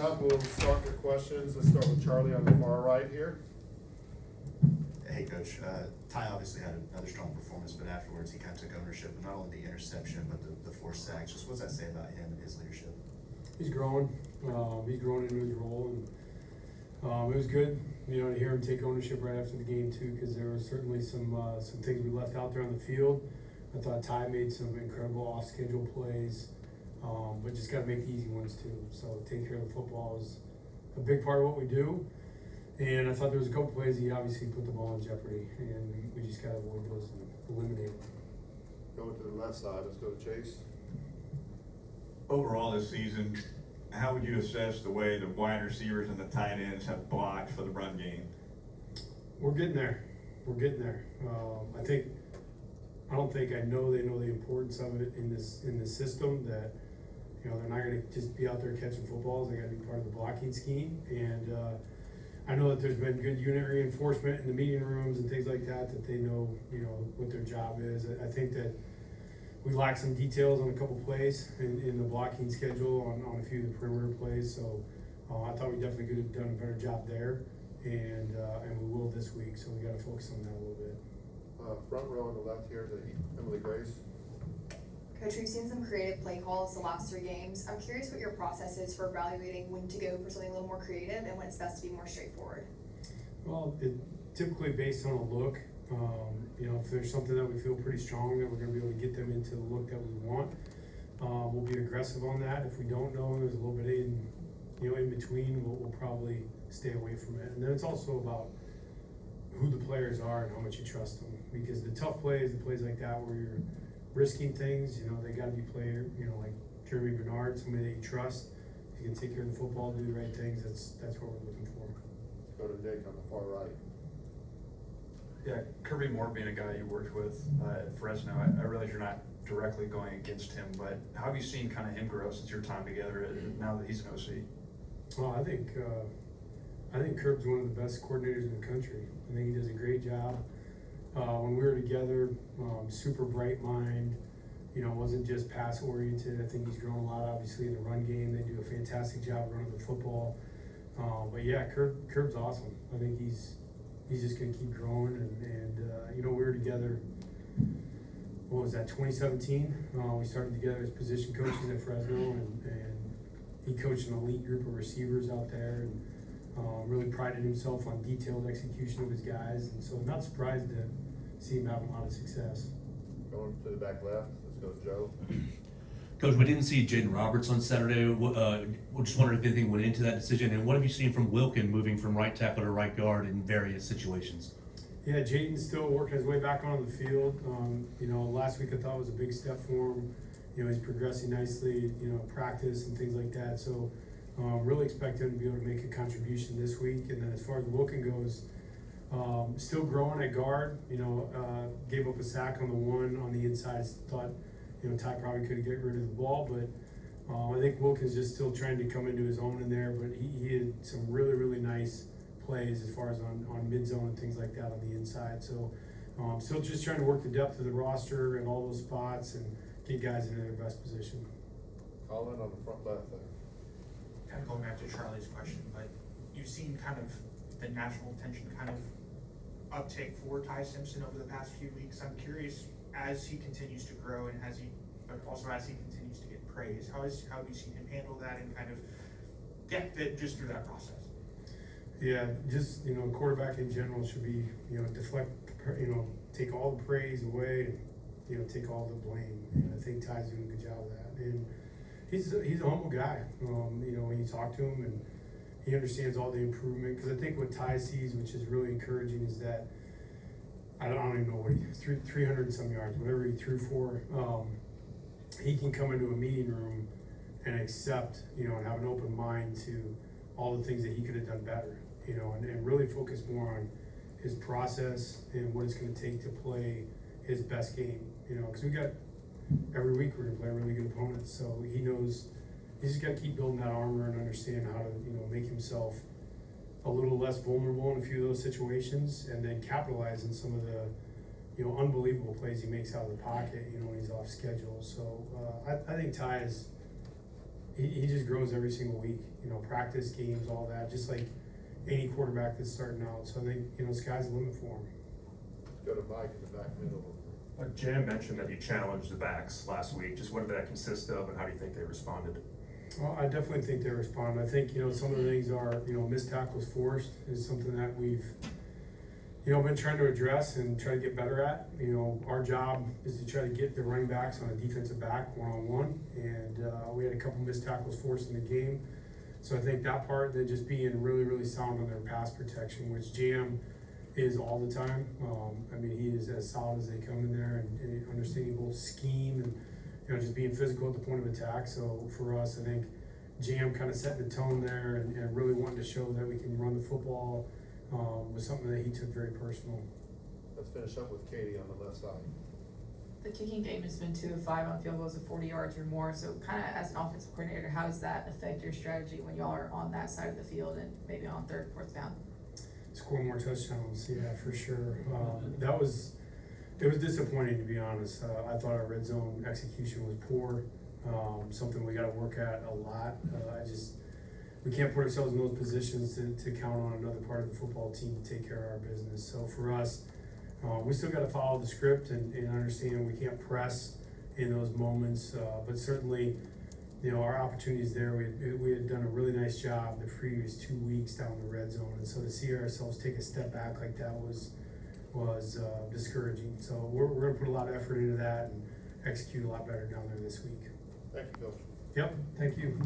up, we'll start with questions. Let's start with Charlie on the far right here. Hey, Coach. Ty obviously had another strong performance, but afterwards he kind of took ownership of not only the interception, but the forced sacks. Just what does that say about him and his leadership? He's growing. He's growing into his role, and it was good, to hear him take ownership right after the game too, because there were certainly some things we left out there on the field. I thought Ty made some incredible off-schedule plays, but just got to make the easy ones too. So taking care of the football is a big part of what we do. And I thought there was a couple plays he obviously put the ball in jeopardy, and we just got to avoid those and eliminate them. Going to the left side, let's go to Chase. Overall this season, how would you assess the way the wide receivers and the tight ends have blocked for the run game? We're getting there. I don't think they know the importance of it in this system, that they're not going to just be out there catching footballs. They got to be part of the blocking scheme. And I know that there's been good unit reinforcement in the meeting rooms and things like that they know what their job is. I think that we lack some details on a couple plays in the blocking schedule on a few of the perimeter plays. So I thought we definitely could have done a better job there, and we will this week. So we got to focus on that a little bit. Front row on the left here to Emily Grace. Coach, we've seen some creative play calls the last 3 games. I'm curious what your process is for evaluating when to go for something a little more creative and when it's best to be more straightforward. Well, typically based on a look. If there's something that we feel pretty strong that we're going to be able to get them into the look that we want, we'll be aggressive on that. If we don't know, there's a little bit in between, we'll probably stay away from it. And then it's also about who the players are and how much you trust them. Because the tough plays, the plays like that where you're risking things, they got to be like Jeremy Bernard, somebody that you trust. He can take care of the football, do the right things. That's what we're looking for. Go to Nick on the far right. Yeah, Kirby Moore being a guy you worked with at Fresno, I realize you're not directly going against him, but how have you seen kind of him grow since your time together now that he's an OC? Well, I think Curb's one of the best coordinators in the country. I think he does a great job. When we were together, super bright mind, wasn't just pass oriented. I think he's grown a lot, obviously, in the run game. They do a fantastic job running the football. But yeah, Curb's awesome. I think he's just going to keep growing. And we were together, what was that, 2017? We started together as position coaches at Fresno, and he coached an elite group of receivers out there, and really prided himself on detailed execution of his guys. And so not surprised to see him have a lot of success. Going to the back left, let's go to Joe. Coach, we didn't see Jaden Roberts on Saturday. We're just wondering if anything went into that decision, and what have you seen from Wilkin moving from right tackle to right guard in various situations? Yeah, Jaden's still working his way back onto the field. Last week I thought was a big step for him. He's progressing nicely, practice and things like that. So really expect him to be able to make a contribution this week. And then as far as Wilkin goes, still growing at guard. Gave up a sack on the one on the inside. Thought, Ty probably could get rid of the ball, but I think Wilkin's just still trying to come into his own in there. But he had some really, really nice plays as far as on mid-zone and things like that on the inside. So still just trying to work the depth of the roster and all those spots and get guys into their best position. Colin on the front left there. Kind of going back to Charlie's question, but you've seen kind of the national attention kind of uptick for Ty Simpson over the past few weeks. I'm curious, as he continues to grow and but also as he continues to get praise, how have you seen him handle that and kind of just through that process? Yeah, just quarterback in general should be deflect, take all the praise away and take all the blame. And I think Ty's doing a good job of that. And he's a humble guy. When you talk to him, and he understands all the improvement. Because I think what Ty sees, which is really encouraging, is that I don't even know what he 300 and some yards, whatever he threw for. He can come into a meeting room and accept, and have an open mind to all the things that he could have done better, and really focus more on his process and what it's going to take to play his best game, because we got every week we're going to play really good opponents. So he knows he's just got to keep building that armor and understand how to, make himself a little less vulnerable in a few of those situations, and then capitalize on some of the, unbelievable plays he makes out of the pocket, when he's off schedule. So I think Ty is he just grows every single week, you know, practice, games, all that, just like any quarterback that's starting out. So I think, you know, sky's the limit for him. Go to Mike in the back middle. Jan mentioned that you challenged the backs last week. Just what did that consist of, and how do you think they responded? Well, I definitely think they respond. I think, you know, some of the things are, you know, missed tackles forced is something that we've, you know, been trying to address and try to get better at. You know, our job is to try to get the running backs on a defensive back one-on-one, and we had a couple missed tackles forced in the game. So I think that part, then just being really, really sound on their pass protection, which Jam is all the time. I mean, he is as solid as they come in there, and understanding both scheme and, you know, just being physical at the point of attack. So for us, I think Jam kind of setting the tone there and really wanting to show that we can run the football was something that he took very personal. Let's finish up with Katie on the left side. The kicking game has been 2 of 5 on field goals of 40 yards or more, so kind of as an offensive coordinator, how does that affect your strategy when y'all are on that side of the field and maybe on 3rd, 4th down? Score more touchdowns, yeah, for sure. It was disappointing, to be honest. I thought our red zone execution was poor, something we gotta work at a lot. We can't put ourselves in those positions to count on another part of the football team to take care of our business. So for us, we still gotta follow the script and understand we can't press in those moments, but certainly, you know, our opportunities there, we had done a really nice job the previous 2 weeks down the red zone, and so to see ourselves take a step back like that was discouraging. So we're gonna put a lot of effort into that and execute a lot better down there this week. Thank you, Coach. Yep, thank you.